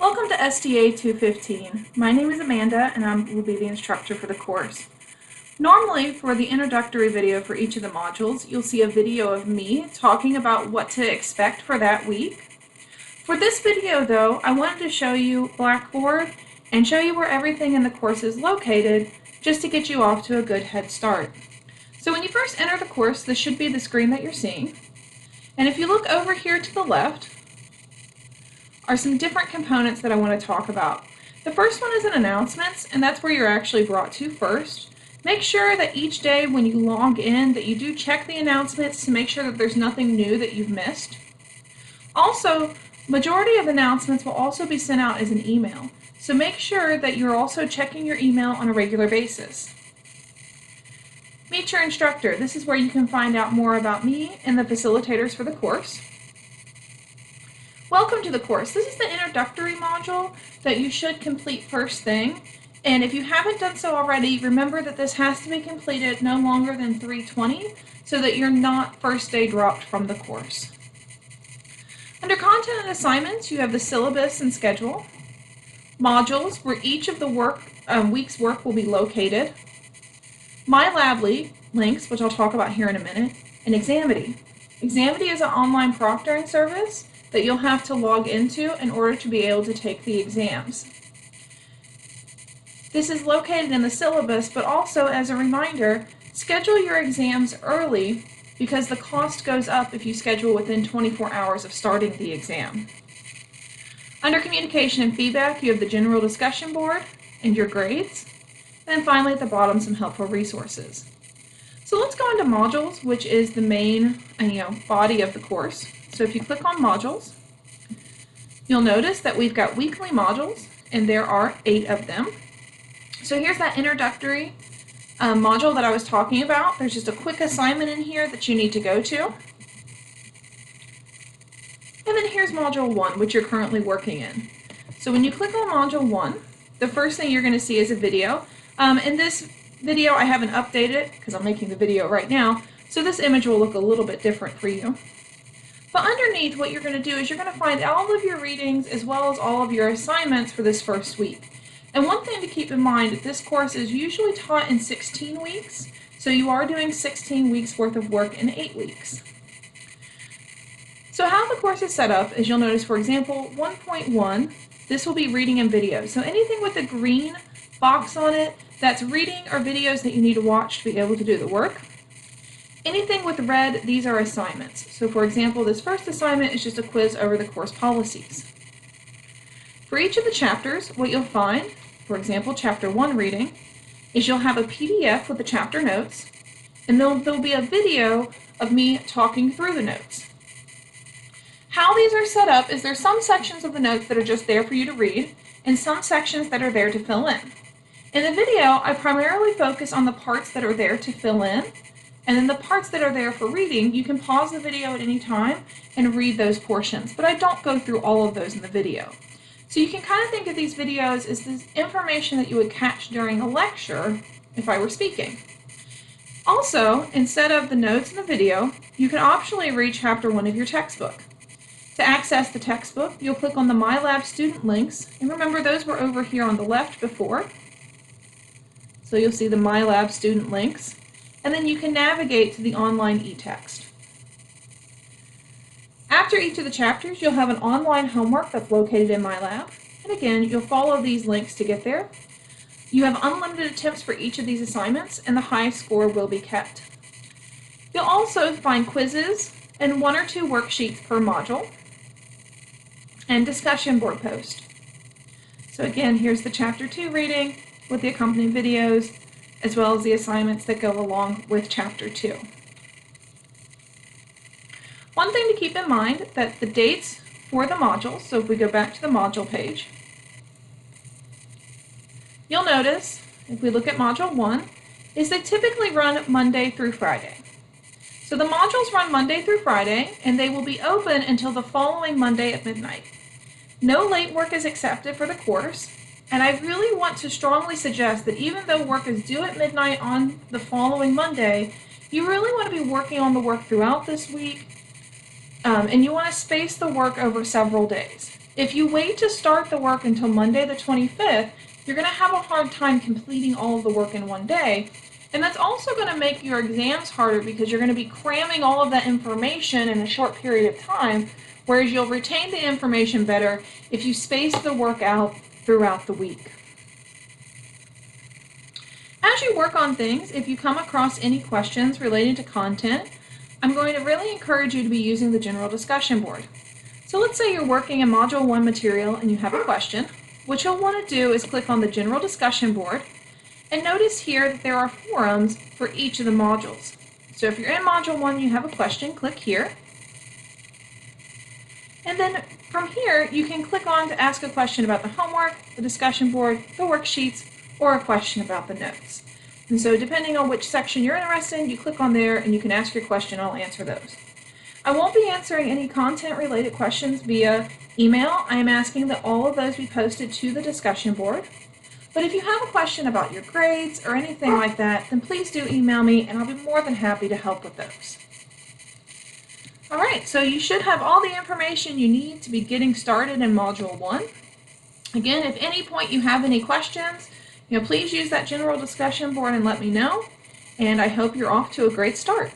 Welcome to STA 215. My name is Amanda and I will be the instructor for the course. Normally, for the introductory video for each of the modules, you'll see a video of me talking about what to expect for that week. For this video though, I wanted to show you Blackboard and show you where everything in the course is located just to get you off to a good head start. So when you first enter the course, this should be the screen that you're seeing. And if you look over here to the left, are some different components that I want to talk about. The first one is an announcements, and that's where you're actually brought to first. Make sure that each day when you log in that you do check the announcements to make sure that there's nothing new that you've missed. Also, majority of announcements will also be sent out as an email, so make sure that you're also checking your email on a regular basis. Meet your instructor. This is where you can find out more about me and the facilitators for the course. Welcome to the course. This is the introductory module that you should complete first thing. And if you haven't done so already, remember that this has to be completed no longer than 3:20 so that you're not first day dropped from the course. Under content and assignments, you have the syllabus and schedule, modules where each of the week's work will be located, My Lab links, which I'll talk about here in a minute, and Examity. Examity is an online proctoring service that you'll have to log into in order to be able to take the exams. This is located in the syllabus, but also as a reminder, schedule your exams early because the cost goes up if you schedule within 24 hours of starting the exam. Under communication and feedback, you have the general discussion board and your grades. And then finally at the bottom, some helpful resources. So let's go into modules, which is the main body of the course. So if you click on modules, you'll notice that we've got weekly modules, and there are 8 of them. So here's that introductory module that I was talking about. There's just a quick assignment in here that you need to go to. And then here's module 1, which you're currently working in. So when you click on module 1, the first thing you're going to see is a video. In this video, I haven't updated because I'm making the video right now, so this image will look a little bit different for you. But underneath, what you're going to do is you're going to find all of your readings as well as all of your assignments for this first week. And one thing to keep in mind, this course is usually taught in 16 weeks, so you are doing 16 weeks worth of work in 8 weeks. So how the course is set up is you'll notice, for example, 1.1, this will be reading and video. So anything with a green box on it, that's reading or videos that you need to watch to be able to do the work. Anything with red, these are assignments. So for example, this first assignment is just a quiz over the course policies. For each of the chapters, what you'll find, for example, chapter 1 reading, is you'll have a PDF with the chapter notes, and there'll be a video of me talking through the notes. How these are set up is there's some sections of the notes that are just there for you to read, and some sections that are there to fill in. In the video, I primarily focus on the parts that are there to fill in, and then the parts that are there for reading, you can pause the video at any time and read those portions, but I don't go through all of those in the video. So you can kind of think of these videos as this information that you would catch during a lecture if I were speaking. Also, instead of the notes in the video, you can optionally read chapter 1 of your textbook. To access the textbook, you'll click on the My Lab student links, and remember those were over here on the left before. So you'll see the My Lab student links. And then you can navigate to the online e-text. After each of the chapters, you'll have an online homework that's located in My Lab. And again, you'll follow these links to get there. You have unlimited attempts for each of these assignments, and the highest score will be kept. You'll also find quizzes and 1 or 2 worksheets per module, and discussion board post. So again, here's the chapter 2 reading with the accompanying videos, as well as the assignments that go along with chapter 2. One thing to keep in mind that the dates for the modules, so if we go back to the module page, you'll notice, if we look at module 1, is they typically run Monday through Friday. So the modules run Monday through Friday, and they will be open until the following Monday at midnight. No late work is accepted for the course, and I really want to strongly suggest that even though work is due at midnight on the following Monday, you really want to be working on the work throughout this week, and you want to space the work over several days. If you wait to start the work until Monday the 25th, you're going to have a hard time completing all of the work in one day. And that's also going to make your exams harder because you're going to be cramming all of that information in a short period of time, whereas you'll retain the information better if you space the work out throughout the week. As you work on things, if you come across any questions relating to content, I'm going to really encourage you to be using the general discussion board. So let's say you're working in Module 1 material and you have a question. What you'll want to do is click on the general discussion board and notice here that there are forums for each of the modules. So if you're in Module 1 and you have a question, click here. And then from here, you can click on to ask a question about the homework, the discussion board, the worksheets, or a question about the notes. And so depending on which section you're interested in, you click on there and you can ask your question. I'll answer those. I won't be answering any content-related questions via email. I am asking that all of those be posted to the discussion board. But if you have a question about your grades or anything like that, then please do email me and I'll be more than happy to help with those. Alright, so you should have all the information you need to be getting started in Module 1. Again, if at any point you have any questions, please use that general discussion board and let me know. And I hope you're off to a great start.